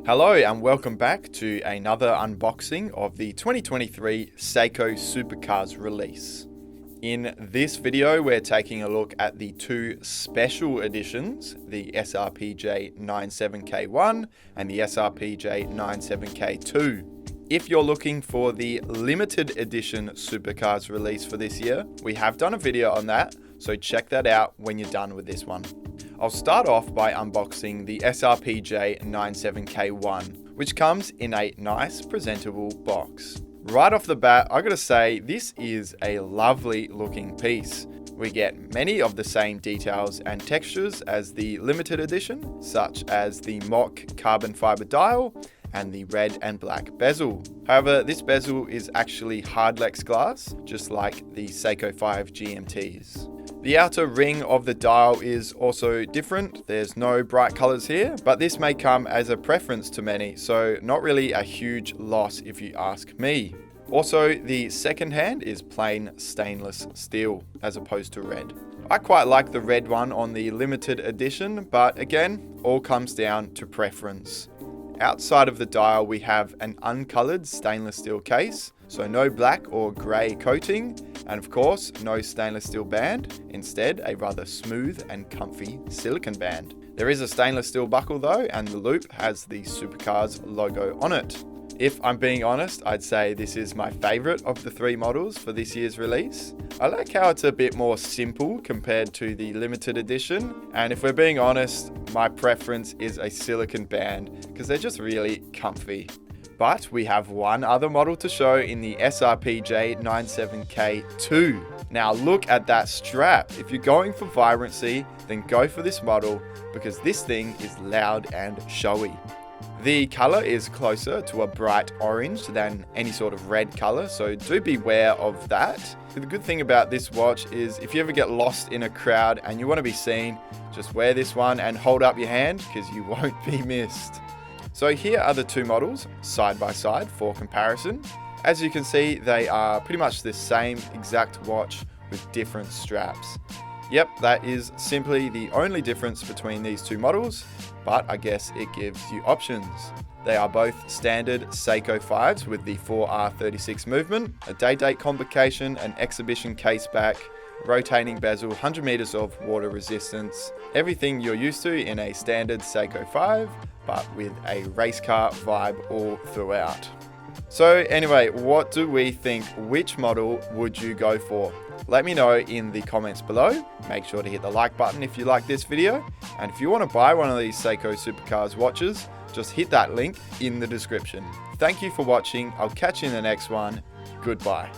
Hello and welcome back to another unboxing of the 2023 Seiko Supercars release. In this video, we're taking a look at the two special editions, the SRPJ97K-1 and the SRPJ97K-2. If you're looking for the limited edition Supercars release for this year, we have done a video on that, so check that out when you're done with this one. I'll start off by unboxing the SRPJ97K-1, which comes in a nice presentable box. Right off the bat, I gotta say, this is a lovely looking piece. We get many of the same details and textures as the limited edition, such as the mock carbon fiber dial and the red and black bezel. However, this bezel is actually hardlex glass, just like the Seiko 5 GMTs. The outer ring of the dial is also different. There's no bright colors here, but this may come as a preference to many, so not really a huge loss if you ask me. Also, the second hand is plain stainless steel as opposed to red. I quite like the red one on the limited edition, but again, all comes down to preference. Outside of the dial, we have an uncolored stainless steel case, so no black or grey coating, and of course, no stainless steel band, instead a rather smooth and comfy silicone band. There is a stainless steel buckle though, and the loop has the Supercars logo on it. If I'm being honest, I'd say this is my favourite of the three models for this year's release. I like how it's a bit more simple compared to the limited edition, and if we're being honest, my preference is a silicone band because they're just really comfy. But we have one other model to show in the SRPJ97K-2. Now look at that strap. If you're going for vibrancy, then go for this model because this thing is loud and showy. The color is closer to a bright orange than any sort of red color, so do beware of that. The good thing about this watch is if you ever get lost in a crowd and you want to be seen, just wear this one and hold up your hand because you won't be missed. So here are the two models side by side for comparison. As you can see, they are pretty much the same exact watch with different straps. Yep, that is simply the only difference between these two models, but I guess it gives you options. They are both standard Seiko 5s with the 4R36 movement, a day-date complication, an exhibition case back, rotating bezel, 100 meters of water resistance, everything you're used to in a standard Seiko 5, but with a race car vibe all throughout. So anyway, what do we think? Which model would you go for? Let me know in the comments below. Make sure to hit the like button if you like this video. And if you want to buy one of these Seiko Supercars watches, just hit that link in the description. Thank you for watching. I'll catch you in the next one. Goodbye.